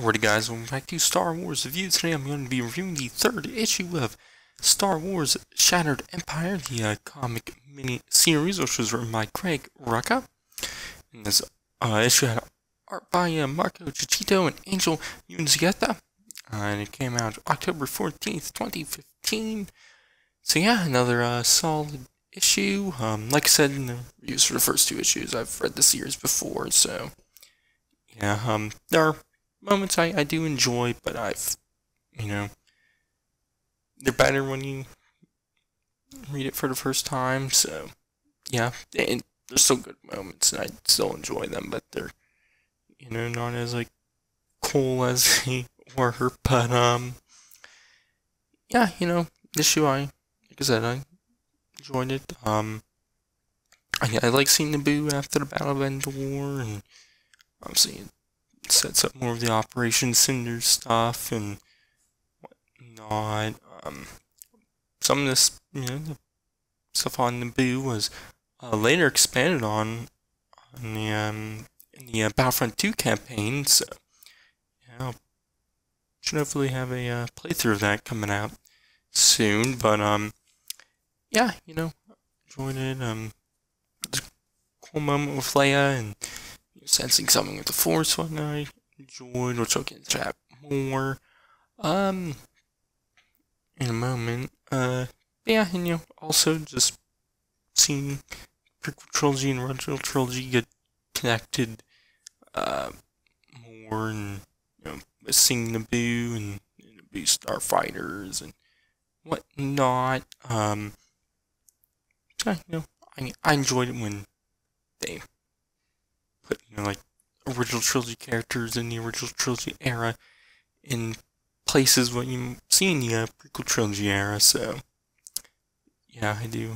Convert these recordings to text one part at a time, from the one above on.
Alrighty guys, welcome back to Star Wars Review. Today I'm going to be reviewing the third issue of Star Wars Shattered Empire, the comic mini-series, which was written by Greg Rucka. And this issue had art by Marco Ciccito and Angel Unzieta. And it came out October 14th, 2015. So yeah, another solid issue. Like I said in the reviews for the first two issues, I've read the series before, so yeah, there are moments I do enjoy, but they're better when you read it for the first time, so yeah, and there's still good moments, and I still enjoy them, but they're, not as, cool as they were, but, yeah, this issue, like I said, I enjoyed it. I like seeing Naboo after the Battle of Endor, and obviously it sets up more of the Operation Cinder stuff and whatnot. Some of this, the stuff on Naboo was later expanded on in the Battlefront 2 campaign, so yeah, should hopefully have a playthrough of that coming out soon. But yeah, enjoyed it. It's a cool moment with Leia and sensing something with the Force, one I enjoyed, which I'll get into that more in a moment. Yeah, and also just seeing prequel trilogy and original trilogy get connected more, and seeing Naboo and Naboo starfighters and whatnot. So, I enjoyed it when they put original trilogy characters in the original trilogy era in places what you see in the prequel trilogy era. So yeah, I do.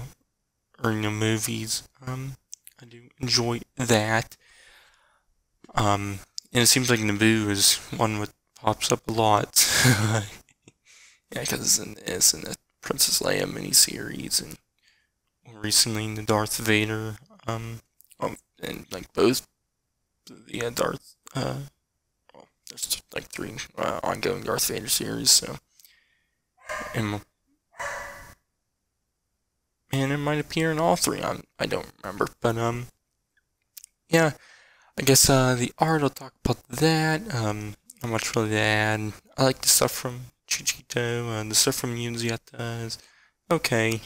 Or movies. I do enjoy that. And it seems like Naboo is one that pops up a lot. Yeah, because it's in this and the Princess Leia miniseries, and more recently in the Darth Vader. And both the Darth. There's three ongoing Darth Vader series. So, and it might appear in all three. I don't remember, but yeah. I guess the art, I'll talk about that. Not much really to add. I like the stuff from Ciccito. The stuff from Unzieta is okay.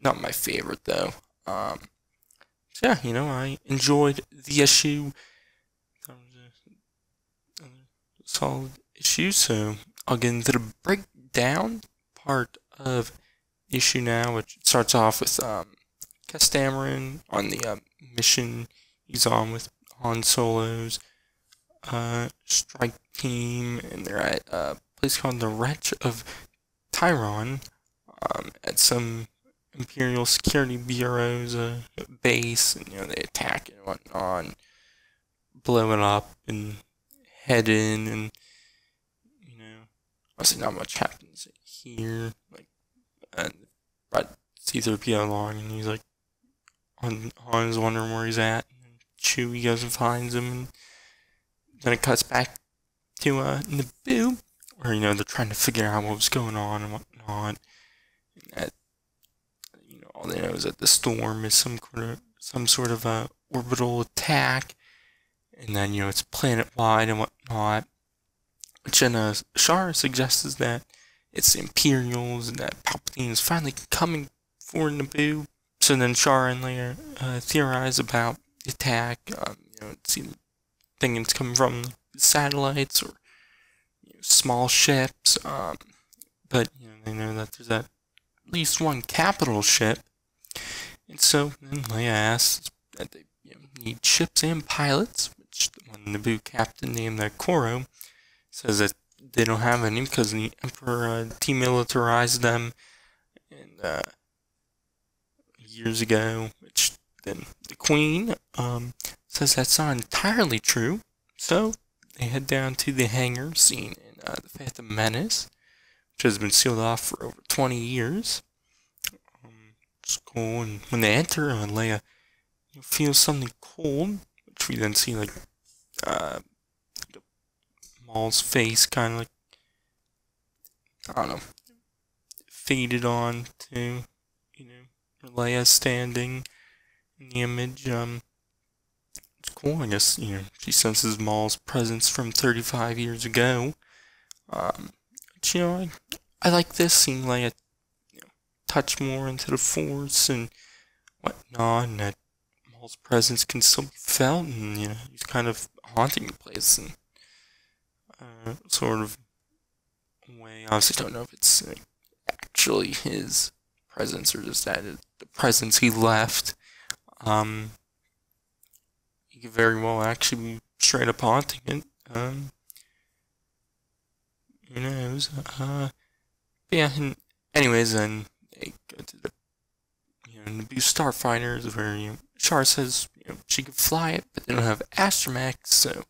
Not my favorite though. So yeah, I enjoyed the issue. That was a solid issue. So I'll get into the breakdown part of the issue now, which starts off with Castameron on the mission he's on with Han Solo's strike team, and they're at a place called the Wretch of Tyron at some Imperial Security Bureau's base, and they attack and whatnot, and blow it up and head in, and obviously not much happens here. And but C-3PO along, and he's Han's wondering where he's at, and Chewie goes and finds him, and then it cuts back to Naboo, where they're trying to figure out what was going on and whatnot, and that all they know is that the storm is some sort of orbital attack, and then it's planet-wide and whatnot, which then Shara suggests that it's the Imperials and that Palpatine is finally coming for Naboo. So then Shara and Leia theorize about the attack. Thinking it's coming from satellites or small ships. But they know that there's at least one capital ship. And so then Leia asks that they need ships and pilots, which one Naboo captain named Koro says that they don't have any because the Emperor demilitarized them years ago, which then the Queen says that's not entirely true. So they head down to the hangar seen in the Phantom Menace, which has been sealed off for over 20 years. It's cool, and when they enter, Leia feels something cold, which we then see Maul's face kind of like, I don't know, faded on to, Leia standing in the image. It's cool, I guess, she senses Maul's presence from 35 years ago. But, I like this, seeing Leia, touch more into the Force and whatnot, and that Maul's presence can still be felt, and, he's kind of haunting the place in sort of way. Obviously, don't know if it's actually his presence or just that the presence he left. He could very well actually be straight up haunting it. Who knows? Yeah. And anyways, then they go to the Naboo starfighters, where Char says she could fly it, but they don't have astromechs, so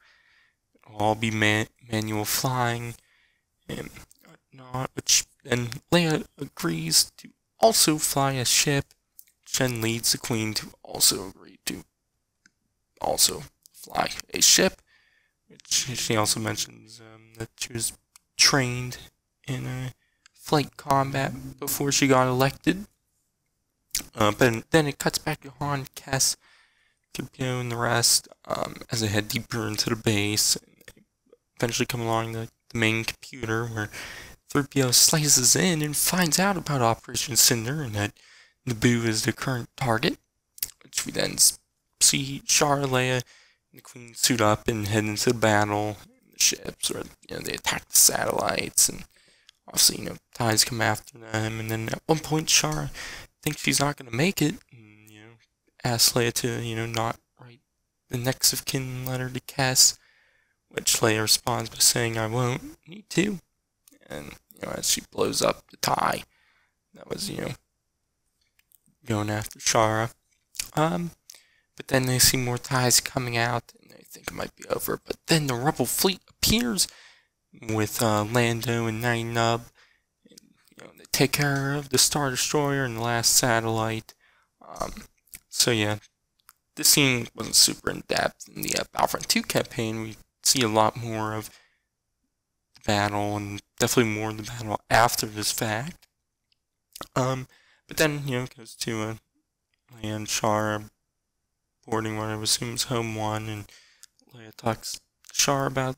it'll all be manual flying and whatnot. Which then Leia agrees to also fly a ship, which then leads the Queen to also agree to also fly a ship, which she also mentions that she was trained in flight combat before she got elected. But then it cuts back to Han, Kes, Kipio, and the rest as they head deeper into the base, and they eventually come along the main computer, where 3PO slices in and finds out about Operation Cinder and that Naboo is the current target, which we then see Char, Leia, and the Queen suit up and head into the battle in the ships, where they attack the satellites, and obviously TIEs come after them, and then at one point Char thinks she's not going to make it, and asks Leia to not write the next of kin letter to Kes, which Leia responds by saying, "I won't need to." And as she blows up the TIE that was going after Shara. But then they see more TIEs coming out, and they think it might be over. But then the Rebel fleet appears with Lando and Nine Nub. And, they take care of the Star Destroyer and the last satellite. So yeah, this scene wasn't super in depth. In the Battlefront 2 campaign, we see a lot more of the battle, and definitely more of the battle after this fact. But then it goes to Leia and Char boarding what I would assume is Home 1, and Leia talks to Char about,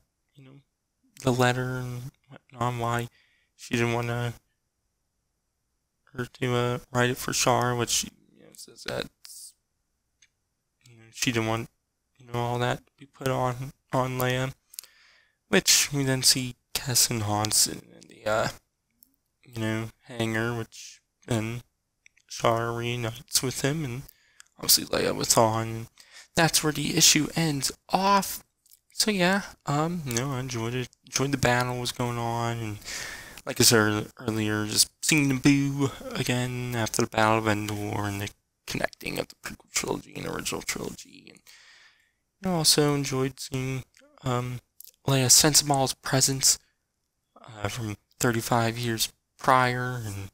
the letter and whatnot, why she didn't want her to write it for Char, which she says that she didn't want all that to be put on Leia, which we then see Kes and Hans in the hangar, which then Char reunites with him, and obviously Leia with Han. That's where the issue ends off. So yeah, I enjoyed it. Enjoyed the battle was going on, and like I said earlier, just seeing Naboo again after the Battle of Endor and the connecting of the prequel trilogy and original trilogy, and also enjoyed seeing Leia sense Maul's presence from 35 years prior, and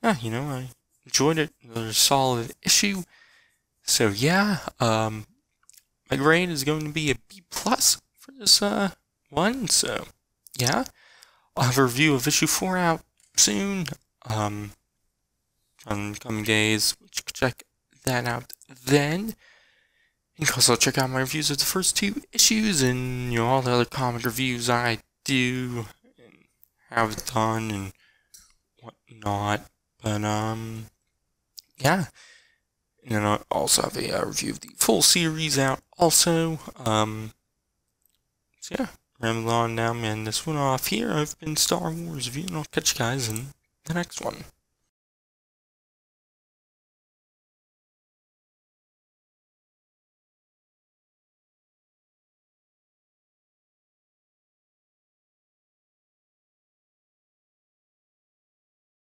yeah, I enjoyed it. Another solid issue. So yeah, my grade is going to be a B+ for this one. So yeah, I'll have a review of issue 4 out soon. On coming days, which you can check that out then. You can also check out my reviews of the first 2 issues and all the other comic reviews I do and have done and whatnot. But yeah. And then I also have a review of the full series out also. So yeah, rambling on now, man. This one off here. I've been Star Wars Review, and I'll catch you guys in the next one.